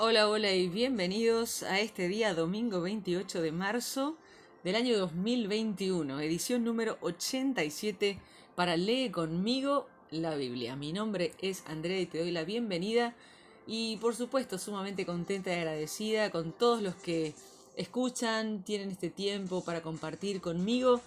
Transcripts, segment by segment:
Hola, hola y bienvenidos a este día domingo 28 de marzo del año 2021, edición número 87 para Lee conmigo la Biblia. Mi nombre es Andrea y te doy la bienvenida y por supuesto sumamente contenta y agradecida con todos los que escuchan, tienen este tiempo para compartir conmigo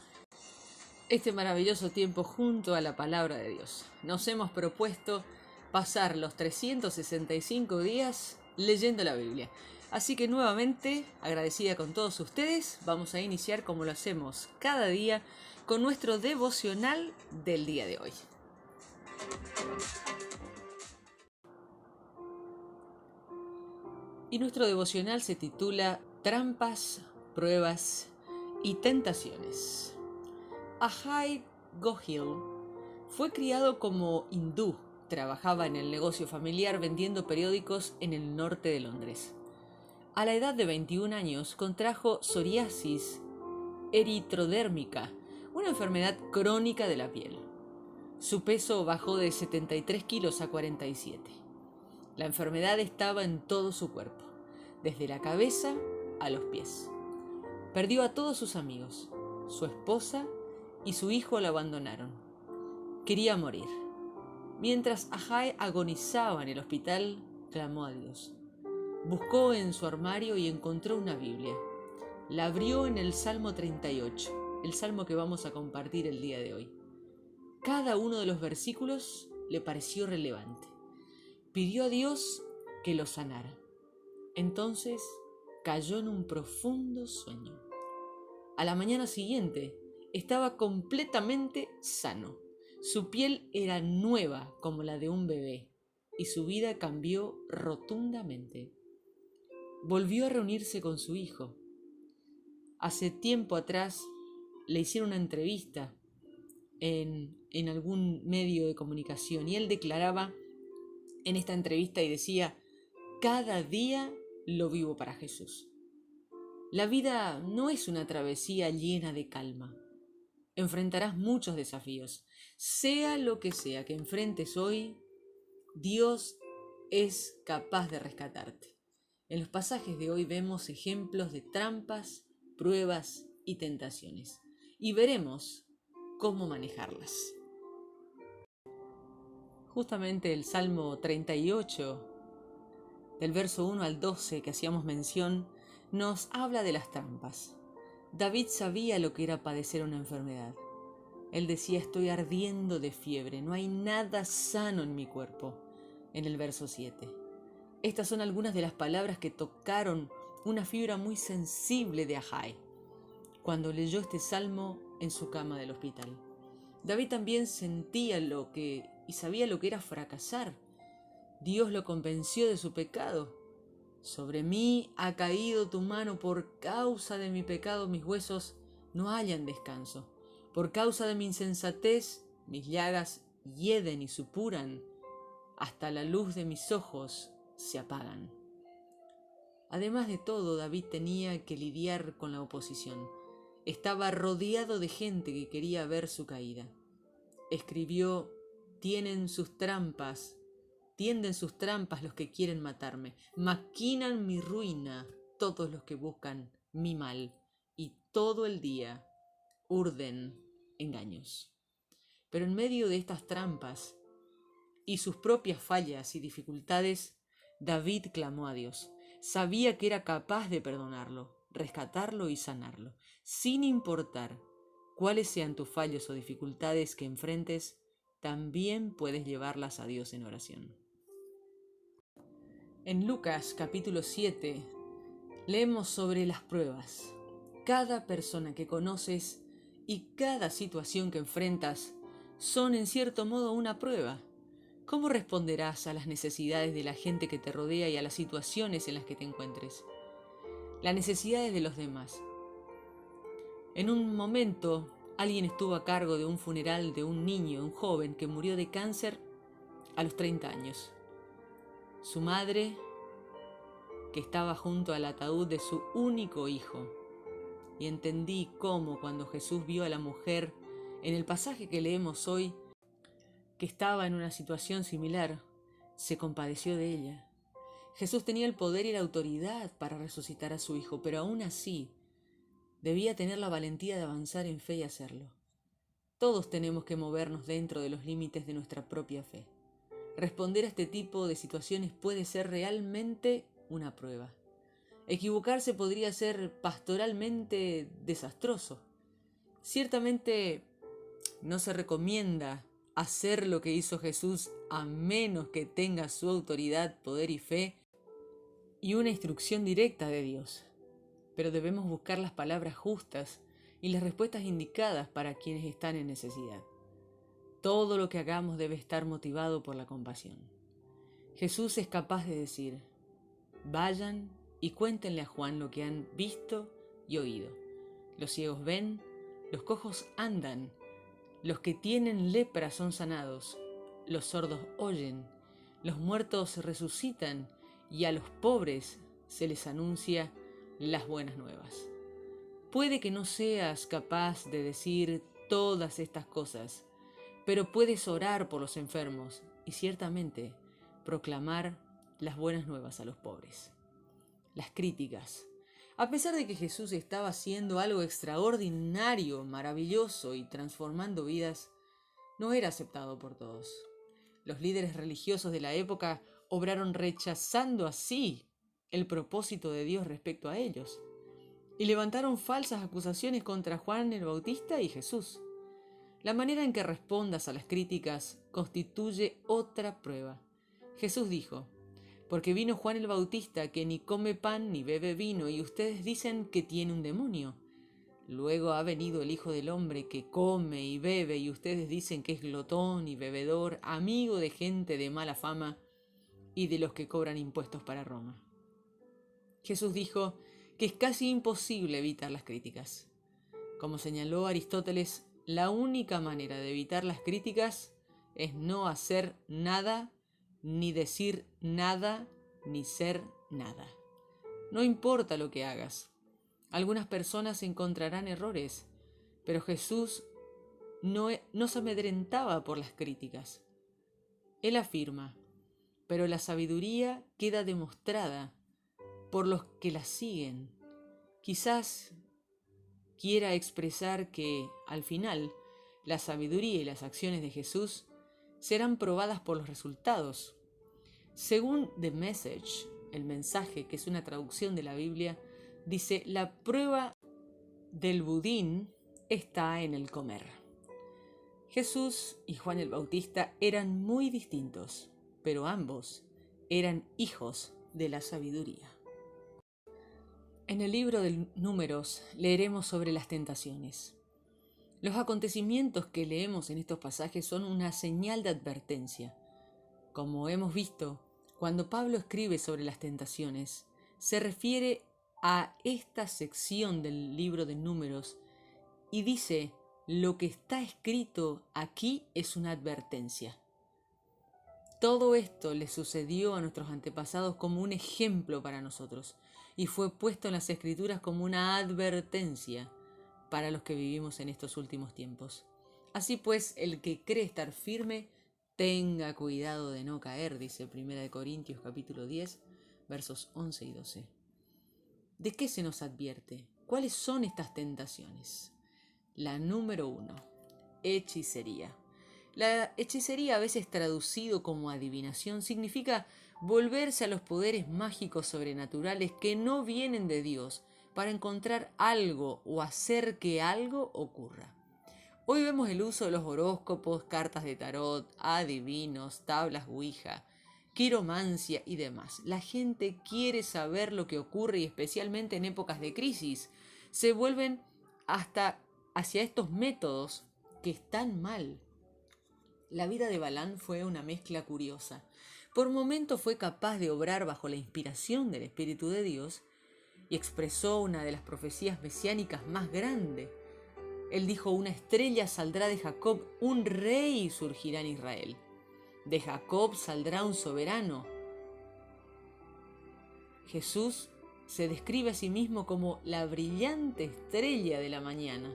este maravilloso tiempo junto a la palabra de Dios. Nos hemos propuesto pasar los 365 días leyendo la Biblia. Así que nuevamente, agradecida con todos ustedes, vamos a iniciar como lo hacemos cada día con nuestro devocional del día de hoy. Y nuestro devocional se titula Trampas, Pruebas y Tentaciones. Ajay Gohil fue criado como hindú. Trabajaba en el negocio familiar vendiendo periódicos en el norte de Londres. A la edad de 21 años contrajo psoriasis eritrodérmica, una enfermedad crónica de la piel. Su peso bajó de 73 kilos a 47. La enfermedad estaba en todo su cuerpo, desde la cabeza a los pies. Perdió a todos sus amigos. Su esposa y su hijo lo abandonaron. Quería morir. Mientras Ajay agonizaba en el hospital, clamó a Dios. Buscó en su armario y encontró una Biblia. La abrió en el Salmo 38, el salmo que vamos a compartir el día de hoy. Cada uno de los versículos le pareció relevante. Pidió a Dios que lo sanara. Entonces cayó en un profundo sueño. A la mañana siguiente estaba completamente sano. Su piel era nueva como la de un bebé y su vida cambió rotundamente. Volvió a reunirse con su hijo. Hace tiempo atrás le hicieron una entrevista en algún medio de comunicación y él declaraba en esta entrevista y decía: cada día lo vivo para Jesús. La vida no es una travesía llena de calma. Enfrentarás muchos desafíos. Sea lo que sea que enfrentes hoy, Dios es capaz de rescatarte. En los pasajes de hoy vemos ejemplos de trampas, pruebas y tentaciones. Y veremos cómo manejarlas. Justamente el Salmo 38, del verso 1 al 12 que hacíamos mención, nos habla de las trampas. David sabía lo que era padecer una enfermedad. Él decía: estoy ardiendo de fiebre, no hay nada sano en mi cuerpo. En el verso 7. Estas son algunas de las palabras que tocaron una fibra muy sensible de Ajay cuando leyó este salmo en su cama del hospital. David también sentía y sabía lo que era fracasar. Dios lo convenció de su pecado. Sobre mí ha caído tu mano, por causa de mi pecado mis huesos no hallan descanso. Por causa de mi insensatez mis llagas hieden y supuran, hasta la luz de mis ojos se apagan. Además de todo, David tenía que lidiar con la oposición. Estaba rodeado de gente que quería ver su caída. Escribió: tienden sus trampas los que quieren matarme, maquinan mi ruina todos los que buscan mi mal, y todo el día urden engaños. Pero en medio de estas trampas y sus propias fallas y dificultades, David clamó a Dios. Sabía que era capaz de perdonarlo, rescatarlo y sanarlo. Sin importar cuáles sean tus fallos o dificultades que enfrentes, también puedes llevarlas a Dios en oración. En Lucas capítulo 7 leemos sobre las pruebas. Cada persona que conoces y cada situación que enfrentas son en cierto modo una prueba. ¿Cómo responderás a las necesidades de la gente que te rodea y a las situaciones en las que te encuentres? Las necesidades de los demás. En un momento, alguien estuvo a cargo de un funeral de un niño, un joven que murió de cáncer a los 30 años. Su madre, que estaba junto al ataúd de su único hijo. Y entendí cómo, cuando Jesús vio a la mujer en el pasaje que leemos hoy, que estaba en una situación similar, se compadeció de ella. Jesús tenía el poder y la autoridad para resucitar a su hijo, pero aún así debía tener la valentía de avanzar en fe y hacerlo. Todos tenemos que movernos dentro de los límites de nuestra propia fe. Responder a este tipo de situaciones puede ser realmente una prueba. Equivocarse podría ser pastoralmente desastroso. Ciertamente no se recomienda hacer lo que hizo Jesús a menos que tenga su autoridad, poder y fe y una instrucción directa de Dios. Pero debemos buscar las palabras justas y las respuestas indicadas para quienes están en necesidad. Todo lo que hagamos debe estar motivado por la compasión. Jesús es capaz de decir: vayan y cuéntenle a Juan lo que han visto y oído. Los ciegos ven, los cojos andan, los que tienen lepra son sanados, los sordos oyen, los muertos resucitan y a los pobres se les anuncia las buenas nuevas. Puede que no seas capaz de decir todas estas cosas, pero puedes orar por los enfermos y ciertamente proclamar las buenas nuevas a los pobres. Las críticas. A pesar de que Jesús estaba haciendo algo extraordinario, maravilloso y transformando vidas, no era aceptado por todos. Los líderes religiosos de la época obraron rechazando así el propósito de Dios respecto a ellos, y levantaron falsas acusaciones contra Juan el Bautista y Jesús. La manera en que respondas a las críticas constituye otra prueba. Jesús dijo: porque vino Juan el Bautista, que ni come pan ni bebe vino, y ustedes dicen que tiene un demonio. Luego ha venido el Hijo del Hombre, que come y bebe, y ustedes dicen que es glotón y bebedor, amigo de gente de mala fama y de los que cobran impuestos para Roma. Jesús dijo que es casi imposible evitar las críticas. Como señaló Aristóteles, la única manera de evitar las críticas es no hacer nada, ni decir nada, ni ser nada. No importa lo que hagas. Algunas personas encontrarán errores, pero Jesús no se amedrentaba por las críticas. Él afirma: pero la sabiduría queda demostrada por los que la siguen. Quizás quiera expresar que, al final, la sabiduría y las acciones de Jesús serán probadas por los resultados. Según The Message, el mensaje, que es una traducción de la Biblia, dice: la prueba del budín está en el comer. Jesús y Juan el Bautista eran muy distintos, pero ambos eran hijos de la sabiduría. En el libro de Números leeremos sobre las tentaciones. Los acontecimientos que leemos en estos pasajes son una señal de advertencia. Como hemos visto, cuando Pablo escribe sobre las tentaciones, se refiere a esta sección del libro de Números y dice: lo que está escrito aquí es una advertencia. Todo esto le sucedió a nuestros antepasados como un ejemplo para nosotros y fue puesto en las Escrituras como una advertencia para los que vivimos en estos últimos tiempos. Así pues, el que cree estar firme, tenga cuidado de no caer, dice 1 Corintios capítulo 10, versos 11 y 12. ¿De qué se nos advierte? ¿Cuáles son estas tentaciones? La número 1, hechicería. La hechicería, a veces traducido como adivinación, significa volverse a los poderes mágicos sobrenaturales que no vienen de Dios para encontrar algo o hacer que algo ocurra. Hoy vemos el uso de los horóscopos, cartas de tarot, adivinos, tablas Ouija, quiromancia y demás. La gente quiere saber lo que ocurre y especialmente en épocas de crisis se vuelven hasta hacia estos métodos que están mal. La vida de Balaam fue una mezcla curiosa. Por momentos fue capaz de obrar bajo la inspiración del Espíritu de Dios y expresó una de las profecías mesiánicas más grandes. Él dijo: una estrella saldrá de Jacob, un rey surgirá en Israel. De Jacob saldrá un soberano. Jesús se describe a sí mismo como la brillante estrella de la mañana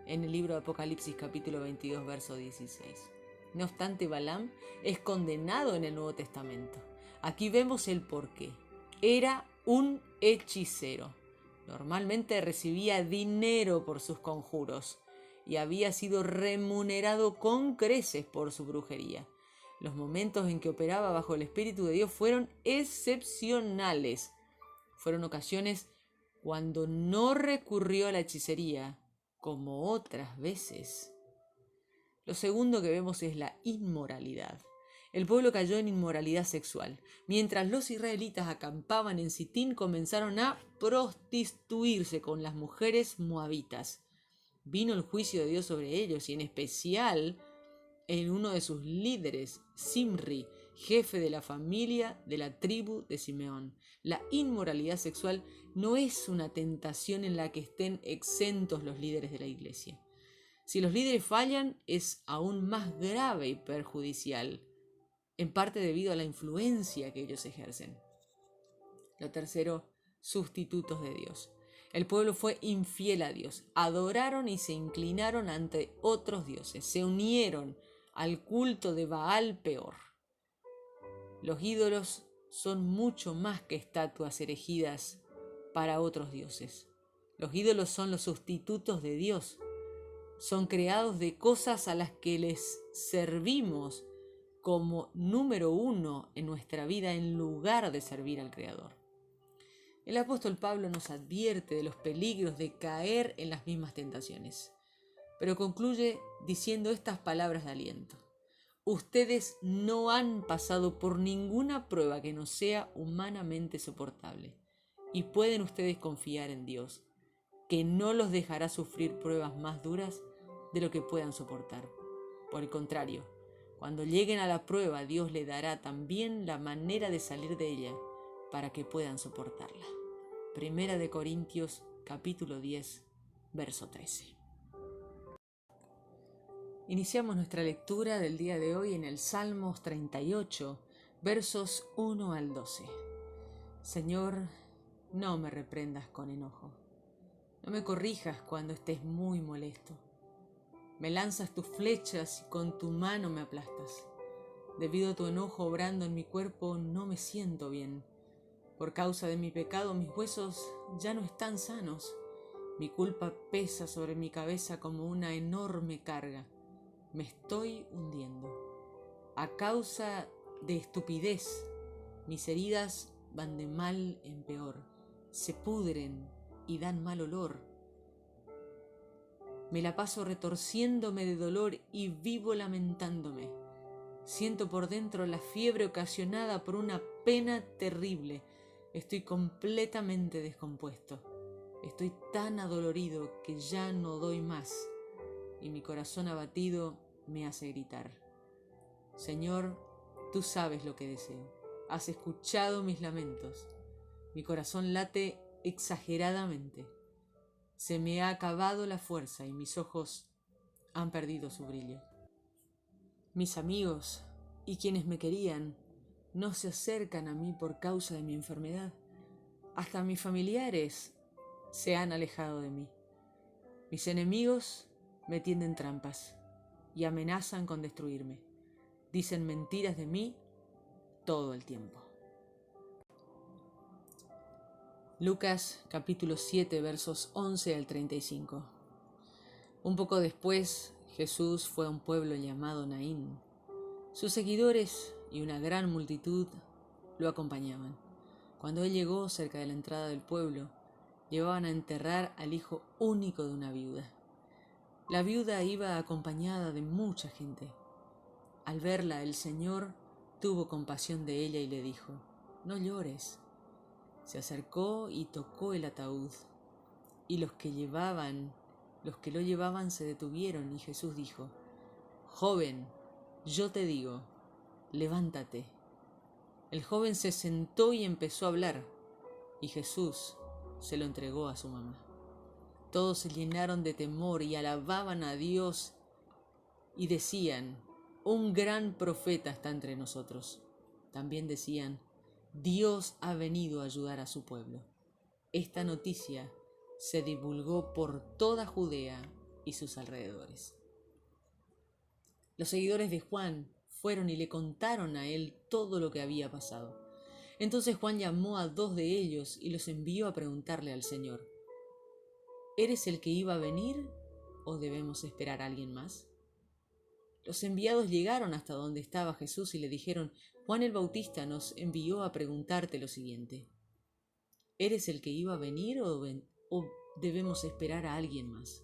en el libro de Apocalipsis capítulo 22, verso 16. No obstante, Balaam es condenado en el Nuevo Testamento. Aquí vemos el porqué. Era un hechicero. Normalmente recibía dinero por sus conjuros y había sido remunerado con creces por su brujería. Los momentos en que operaba bajo el Espíritu de Dios fueron excepcionales. Fueron ocasiones cuando no recurrió a la hechicería, como otras veces. Lo segundo que vemos es la inmoralidad. El pueblo cayó en inmoralidad sexual. Mientras los israelitas acampaban en Sitín, comenzaron a prostituirse con las mujeres moabitas. Vino el juicio de Dios sobre ellos y en especial en uno de sus líderes, Zimri, jefe de la familia de la tribu de Simeón. La inmoralidad sexual no es una tentación en la que estén exentos los líderes de la iglesia. Si los líderes fallan, es aún más grave y perjudicial, en parte debido a la influencia que ellos ejercen. Lo tercero, sustitutos de Dios. El pueblo fue infiel a Dios, adoraron y se inclinaron ante otros dioses, se unieron al culto de Baal Peor. Los ídolos son mucho más que estatuas erigidas para otros dioses. Los ídolos son los sustitutos de Dios. Son creados de cosas a las que les servimos como número uno en nuestra vida en lugar de servir al Creador. El apóstol Pablo nos advierte de los peligros de caer en las mismas tentaciones, pero concluye diciendo estas palabras de aliento. Ustedes no han pasado por ninguna prueba que no sea humanamente soportable, y pueden ustedes confiar en Dios, que no los dejará sufrir pruebas más duras de lo que puedan soportar. Por el contrario, cuando lleguen a la prueba, Dios le dará también la manera de salir de ella para que puedan soportarla. Primera de Corintios, capítulo 10, verso 13. Iniciamos nuestra lectura del día de hoy en el Salmos 38, versos 1 al 12. Señor, no me reprendas con enojo. No me corrijas cuando estés muy molesto. Me lanzas tus flechas y con tu mano me aplastas. Debido a tu enojo obrando en mi cuerpo, no me siento bien. Por causa de mi pecado, mis huesos ya no están sanos. Mi culpa pesa sobre mi cabeza como una enorme carga. Me estoy hundiendo. A causa de estupidez, mis heridas van de mal en peor. Se pudren y dan mal olor. Me la paso retorciéndome de dolor y vivo lamentándome. Siento por dentro la fiebre ocasionada por una pena terrible. Estoy completamente descompuesto. Estoy tan adolorido que ya no doy más. Y mi corazón abatido me hace gritar. Señor, tú sabes lo que deseo. Has escuchado mis lamentos. Mi corazón late exageradamente. Se me ha acabado la fuerza y mis ojos han perdido su brillo. Mis amigos y quienes me querían no se acercan a mí por causa de mi enfermedad. Hasta mis familiares se han alejado de mí. Mis enemigos me tienden trampas y amenazan con destruirme. Dicen mentiras de mí todo el tiempo. Lucas capítulo 7 versos 11 al 35. Un poco después, Jesús fue a un pueblo llamado Naín. Sus seguidores y una gran multitud lo acompañaban. Cuando él llegó cerca de la entrada del pueblo, llevaban a enterrar al hijo único de una viuda. La viuda iba acompañada de mucha gente. Al verla, el Señor tuvo compasión de ella y le dijo: «No llores». Se acercó y tocó el ataúd, y los que lo llevaban se detuvieron, y Jesús dijo: «Joven, yo te digo, levántate». El joven se sentó y empezó a hablar, y Jesús se lo entregó a su mamá. Todos se llenaron de temor y alababan a Dios y decían: «Un gran profeta está entre nosotros». También decían: «Dios ha venido a ayudar a su pueblo». Esta noticia se divulgó por toda Judea y sus alrededores. Los seguidores de Juan fueron y le contaron a él todo lo que había pasado. Entonces Juan llamó a 2 de ellos y los envió a preguntarle al Señor: ¿Eres el que iba a venir o debemos esperar a alguien más? Los enviados llegaron hasta donde estaba Jesús y le dijeron: Juan el Bautista nos envió a preguntarte lo siguiente: ¿eres el que iba a venir o debemos esperar a alguien más?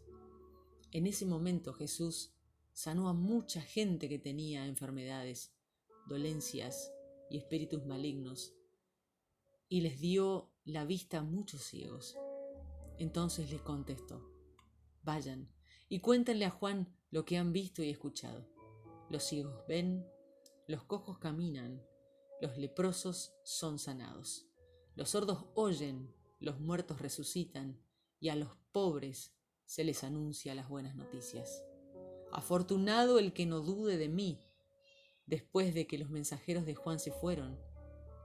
En ese momento Jesús sanó a mucha gente que tenía enfermedades, dolencias y espíritus malignos, y les dio la vista a muchos ciegos. Entonces les contestó: vayan y cuéntenle a Juan lo que han visto y escuchado. Los ciegos ven, los cojos caminan, los leprosos son sanados, los sordos oyen, los muertos resucitan, y a los pobres se les anuncia las buenas noticias. Afortunado el que no dude de mí. Después de que los mensajeros de Juan se fueron,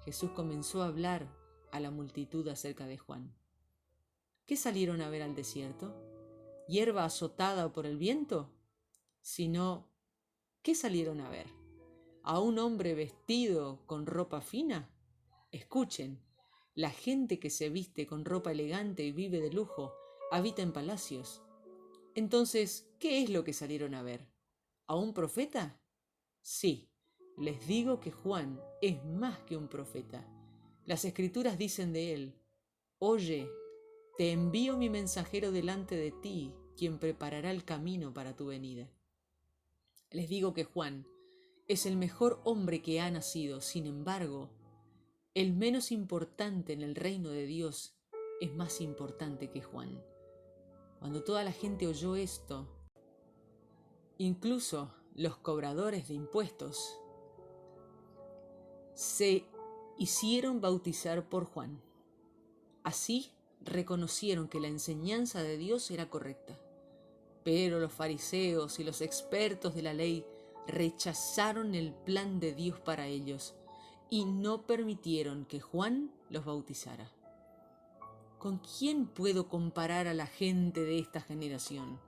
Jesús comenzó a hablar a la multitud acerca de Juan. ¿Qué salieron a ver al desierto? ¿Hierba azotada por el viento? Sino, ¿qué salieron a ver? ¿A un hombre vestido con ropa fina? Escuchen, la gente que se viste con ropa elegante y vive de lujo habita en palacios. Entonces, ¿qué es lo que salieron a ver? ¿A un profeta? Sí, les digo que Juan es más que un profeta. Las Escrituras dicen de él: oye, te envío mi mensajero delante de ti, quien preparará el camino para tu venida. Les digo que Juan es el mejor hombre que ha nacido. Sin embargo, el menos importante en el reino de Dios es más importante que Juan. Cuando toda la gente oyó esto, incluso los cobradores de impuestos, se hicieron bautizar por Juan. Así reconocieron que la enseñanza de Dios era correcta. Pero los fariseos y los expertos de la ley rechazaron el plan de Dios para ellos y no permitieron que Juan los bautizara. ¿Con quién puedo comparar a la gente de esta generación?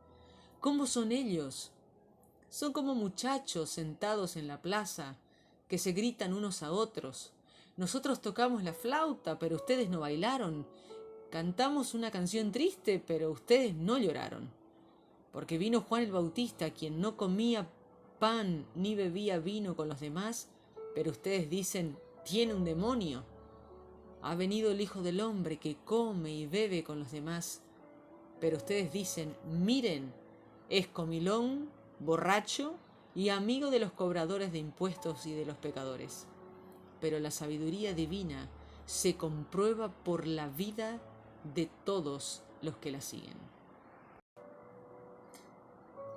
¿Cómo son ellos? Son como muchachos sentados en la plaza que se gritan unos a otros: nosotros tocamos la flauta, pero ustedes no bailaron. Cantamos una canción triste, pero ustedes no lloraron. Porque vino Juan el Bautista, quien no comía pan ni bebía vino con los demás, pero ustedes dicen: tiene un demonio. Ha venido el Hijo del Hombre, que come y bebe con los demás, pero ustedes dicen: miren, es comilón, borracho y amigo de los cobradores de impuestos y de los pecadores. Pero la sabiduría divina se comprueba por la vida de todos los que la siguen.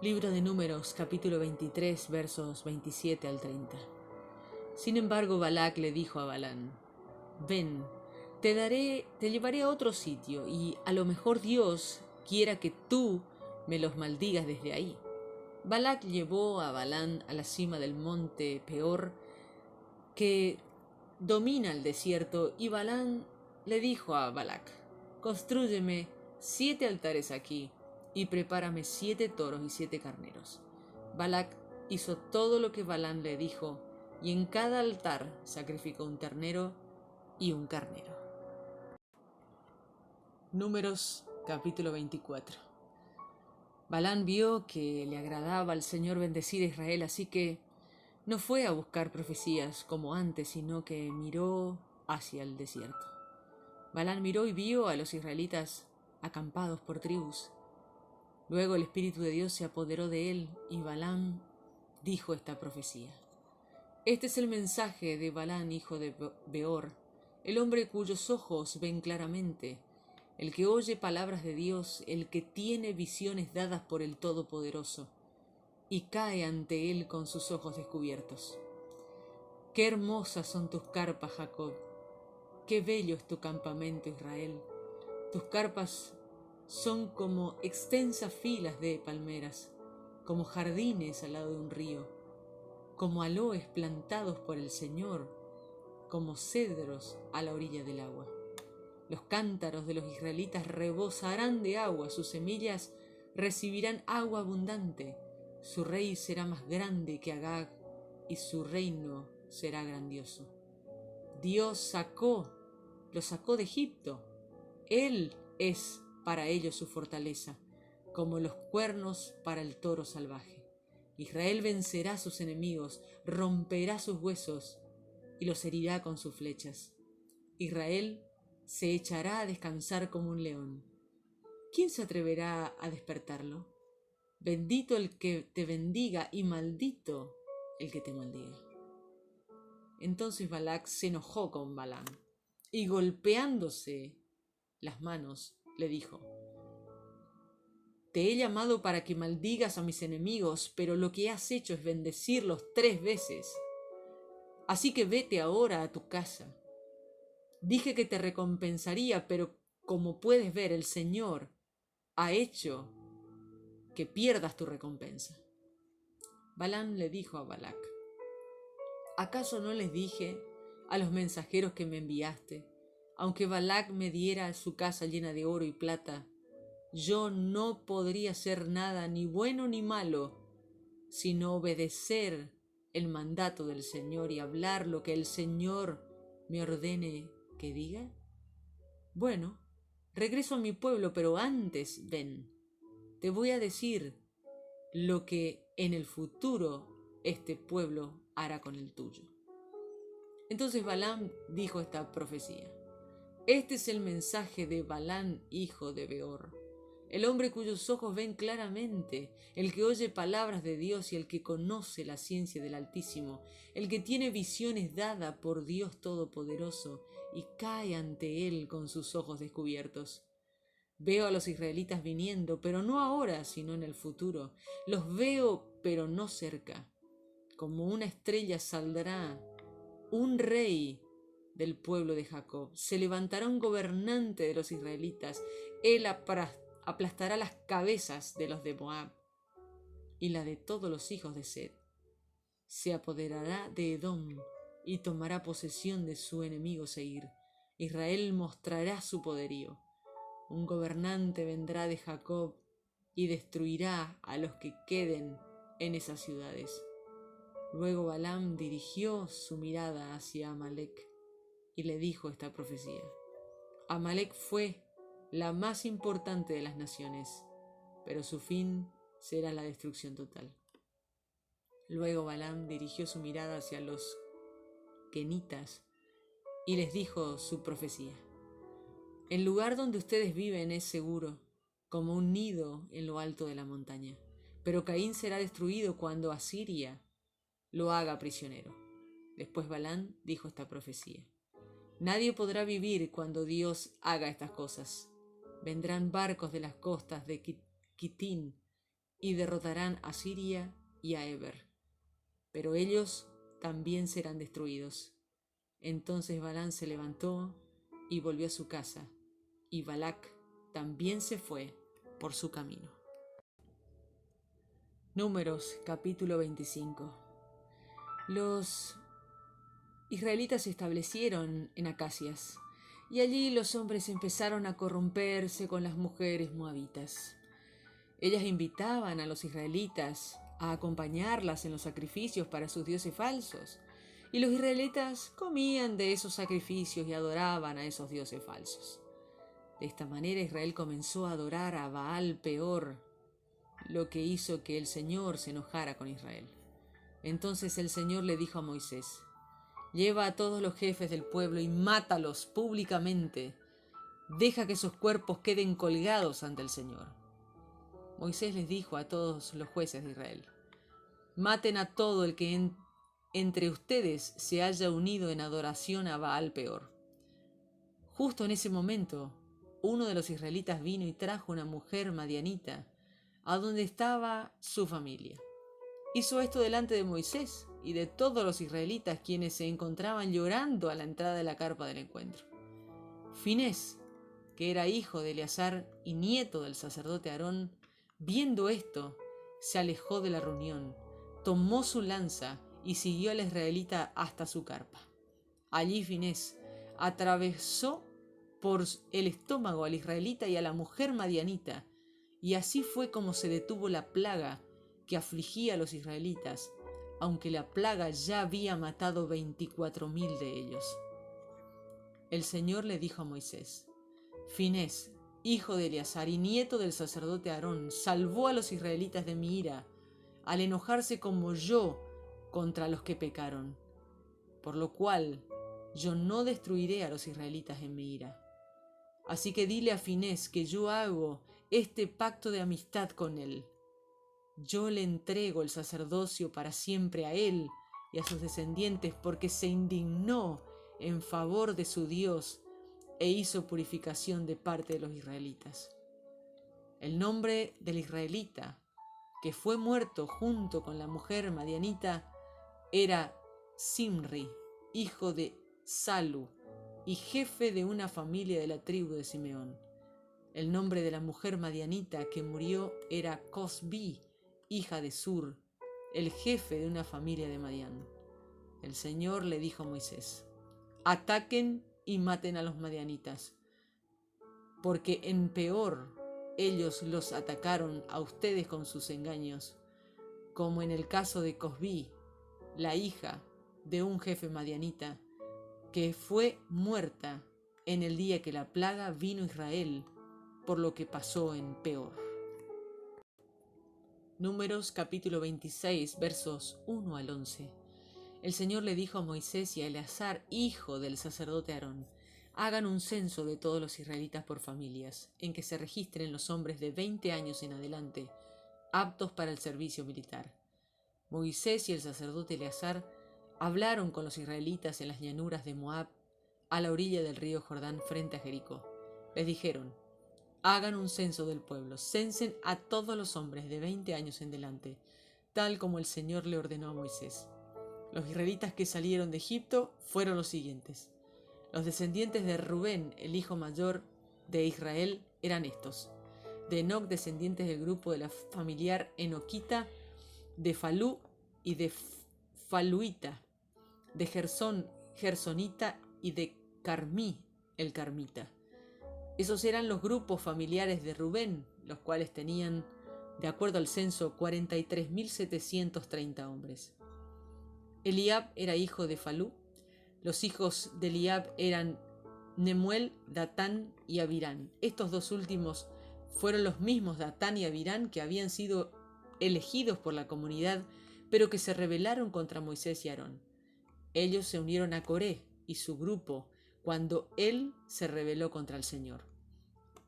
Libro de Números, capítulo 23, versos 27 al 30. Sin embargo, Balac le dijo a Balán: ven, te llevaré a otro sitio, y a lo mejor Dios quiera que tú me los maldigas desde ahí. Balac llevó a Balán a la cima del monte Peor, que domina el desierto, y Balán le dijo a Balac: constrúyeme 7 altares aquí, y prepárame 7 toros y 7 carneros. Balac hizo todo lo que Balán le dijo, y en cada altar sacrificó un ternero y un carnero. Números capítulo 24. Balán vio que le agradaba al Señor bendecir a Israel, así que no fue a buscar profecías como antes, sino que miró hacia el desierto. Balán miró y vio a los israelitas acampados por tribus. Luego el Espíritu de Dios se apoderó de él, y Balán dijo esta profecía: este es el mensaje de Balán, hijo de Beor, el hombre cuyos ojos ven claramente, el que oye palabras de Dios, el que tiene visiones dadas por el Todopoderoso, y cae ante él con sus ojos descubiertos. Qué hermosas son tus carpas, Jacob. Qué bello es tu campamento, Israel. Tus carpas son como extensas filas de palmeras, como jardines al lado de un río, como aloes plantados por el Señor, como cedros a la orilla del agua. Los cántaros de los israelitas rebosarán de agua, sus semillas recibirán agua abundante. Su rey será más grande que Agag, y su reino será grandioso. Dios los sacó de Egipto. Él es para ellos su fortaleza, como los cuernos para el toro salvaje. Israel vencerá a sus enemigos, romperá sus huesos y los herirá con sus flechas. Israel se echará a descansar como un león. ¿Quién se atreverá a despertarlo? Bendito el que te bendiga y maldito el que te maldiga. Entonces Balac se enojó con Balaam y golpeándose las manos le dijo: Te he llamado para que maldigas a mis enemigos, pero lo que has hecho es bendecirlos 3 veces. Así que vete ahora a tu casa. Dije que te recompensaría, pero como puedes ver, el Señor ha hecho que pierdas tu recompensa. Balaam le dijo a Balac: ¿Acaso no les dije a los mensajeros que me enviaste, aunque Balac me diera su casa llena de oro y plata, yo no podría hacer nada ni bueno ni malo, sino obedecer el mandato del Señor y hablar lo que el Señor me ordene que diga? Bueno, regreso a mi pueblo, pero antes, ven, te voy a decir lo que en el futuro este pueblo hará con el tuyo. Entonces Balaam dijo esta profecía: Este es el mensaje de Balaam, hijo de Beor, el hombre cuyos ojos ven claramente, el que oye palabras de Dios y el que conoce la ciencia del Altísimo, el que tiene visiones dadas por Dios Todopoderoso y cae ante él con sus ojos descubiertos. Veo a los israelitas viniendo, pero no ahora, sino en el futuro. Los veo, pero no cerca. Como una estrella saldrá un rey del pueblo de Jacob. Se levantará un gobernante de los israelitas. Él aplastará las cabezas de los de Moab y la de todos los hijos de Sed. Se apoderará de Edom y tomará posesión de su enemigo Seir. Israel mostrará su poderío. Un gobernante vendrá de Jacob y destruirá a los que queden en esas ciudades. Luego Balaam dirigió su mirada hacia Amalec y le dijo esta profecía: Amalec fue la más importante de las naciones, pero su fin será la destrucción total. Luego Balaam dirigió su mirada hacia los quenitas y les dijo su profecía: El lugar donde ustedes viven es seguro, como un nido en lo alto de la montaña, pero Caín será destruido cuando Asiria lo haga prisionero. Después Balaam dijo esta profecía: Nadie podrá vivir cuando Dios haga estas cosas. Vendrán barcos de las costas de Quitín y derrotarán a Siria y a Eber, pero ellos también serán destruidos. Entonces Balaam se levantó y volvió a su casa, y Balac también se fue por su camino. Números capítulo 25. Los israelitas se establecieron en Acasias, y allí los hombres empezaron a corromperse con las mujeres moabitas. Ellas invitaban a los israelitas a acompañarlas en los sacrificios para sus dioses falsos, y los israelitas comían de esos sacrificios y adoraban a esos dioses falsos. De esta manera Israel comenzó a adorar a Baal Peor, lo que hizo que el Señor se enojara con Israel. Entonces el Señor le dijo a Moisés: Lleva a todos los jefes del pueblo y mátalos públicamente. Deja que sus cuerpos queden colgados ante el Señor. Moisés les dijo a todos los jueces de Israel: Maten a todo el que entre ustedes se haya unido en adoración a Baal Peor. Justo en ese momento, uno de los israelitas vino y trajo una mujer madianita a donde estaba su familia. Hizo esto delante de Moisés y de todos los israelitas, quienes se encontraban llorando a la entrada de la carpa del encuentro. Finés, que era hijo de Eleazar y nieto del sacerdote Aarón, viendo esto, se alejó de la reunión, tomó su lanza y siguió al israelita hasta su carpa. Allí Finés atravesó por el estómago al israelita y a la mujer madianita, y así fue como se detuvo la plaga que afligía a los israelitas, aunque la plaga ya había matado 24,000 de ellos. El Señor le dijo a Moisés: Finés, hijo de Eleazar y nieto del sacerdote Aarón, salvó a los israelitas de mi ira, al enojarse como yo contra los que pecaron. Por lo cual yo no destruiré a los israelitas en mi ira. Así que dile a Finés que yo hago este pacto de amistad con él. Yo le entrego el sacerdocio para siempre a él y a sus descendientes, porque se indignó en favor de su Dios e hizo purificación de parte de los israelitas. El nombre del israelita que fue muerto junto con la mujer madianita era Zimri, hijo de Salu y jefe de una familia de la tribu de Simeón. El nombre de la mujer madianita que murió era Cosbi, hija de Sur, el jefe de una familia de Madián. El Señor le dijo a Moisés: ataquen y maten a los madianitas, porque en Peor ellos los atacaron a ustedes con sus engaños, como en el caso de Cosbi, la hija de un jefe madianita, que fue muerta en el día que la plaga vino a Israel, por lo que pasó en Peor. Números capítulo 26, versos 1 al 11. El Señor le dijo a Moisés y a Eleazar, hijo del sacerdote Aarón: hagan un censo de todos los israelitas por familias, en que se registren los hombres de 20 años en adelante, aptos para el servicio militar. Moisés y el sacerdote Eleazar hablaron con los israelitas en las llanuras de Moab, a la orilla del río Jordán frente a Jericó. Les dijeron: hagan un censo del pueblo, censen a todos los hombres de 20 años en delante, tal como el Señor le ordenó a Moisés. Los israelitas que salieron de Egipto fueron los siguientes. Los descendientes de Rubén, el hijo mayor de Israel, eran estos: de Enoc, descendientes del grupo de la familiar enoquita, de Falú y de Faluita, de Gersón, gersonita, y de Carmí, el carmita. Esos eran los grupos familiares de Rubén, los cuales tenían, de acuerdo al censo, 43.730 hombres. Eliab era hijo de Falú. Los hijos de Eliab eran Nemuel, Datán y Abirán. Estos dos últimos fueron los mismos Datán y Abirán que habían sido elegidos por la comunidad, pero que se rebelaron contra Moisés y Aarón. Ellos se unieron a Coré y su grupo cuando él se rebeló contra el Señor.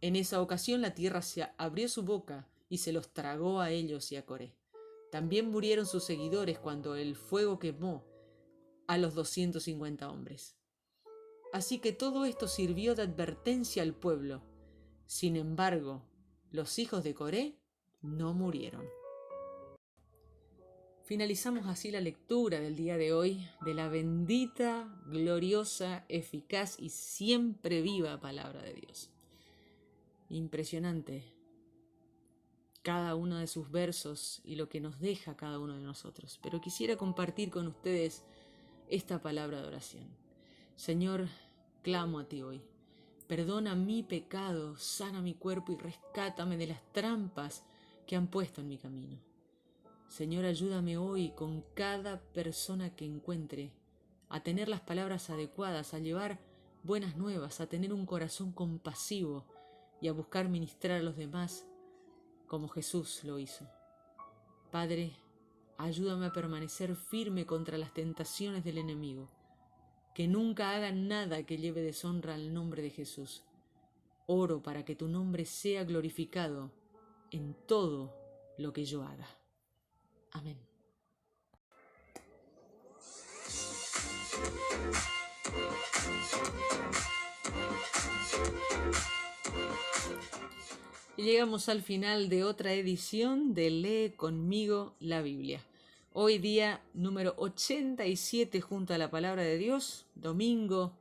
En esa ocasión la tierra se abrió su boca y se los tragó a ellos y a Coré. También murieron sus seguidores cuando el fuego quemó a los 250 hombres. Así que todo esto sirvió de advertencia al pueblo. Sin embargo, los hijos de Coré no murieron. Finalizamos así la lectura del día de hoy de la bendita, gloriosa, eficaz y siempre viva palabra de Dios. Impresionante cada uno de sus versos y lo que nos deja cada uno de nosotros. Pero quisiera compartir con ustedes esta palabra de oración. Señor, clamo a ti hoy. Perdona mi pecado, sana mi cuerpo y rescátame de las trampas que han puesto en mi camino. Señor, ayúdame hoy con cada persona que encuentre a tener las palabras adecuadas, a llevar buenas nuevas, a tener un corazón compasivo y a buscar ministrar a los demás como Jesús lo hizo. Padre, ayúdame a permanecer firme contra las tentaciones del enemigo, que nunca hagan nada que lleve deshonra al nombre de Jesús. Oro para que tu nombre sea glorificado en todo lo que yo haga. Amén. Y llegamos al final de otra edición de Lee conmigo la Biblia. Hoy día número 87 junto a la palabra de Dios, domingo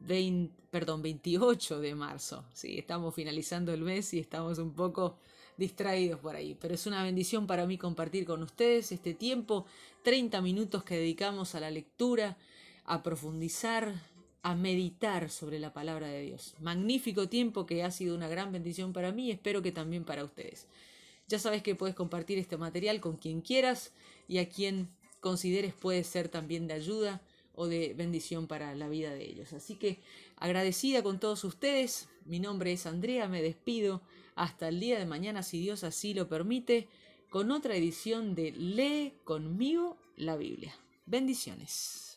28 de marzo. Sí, estamos finalizando el mes y estamos un poco distraídos por ahí, pero es una bendición para mí compartir con ustedes este tiempo, 30 minutos que dedicamos a la lectura, a profundizar, a meditar sobre la palabra de Dios. Magnífico tiempo que ha sido una gran bendición para mí y espero que también para ustedes. Ya sabes que puedes compartir este material con quien quieras y a quien consideres puede ser también de ayuda o de bendición para la vida de ellos. Así que agradecida con todos ustedes, mi nombre es Andrea, me despido hasta el día de mañana, si Dios así lo permite, con otra edición de Lee conmigo la Biblia. Bendiciones.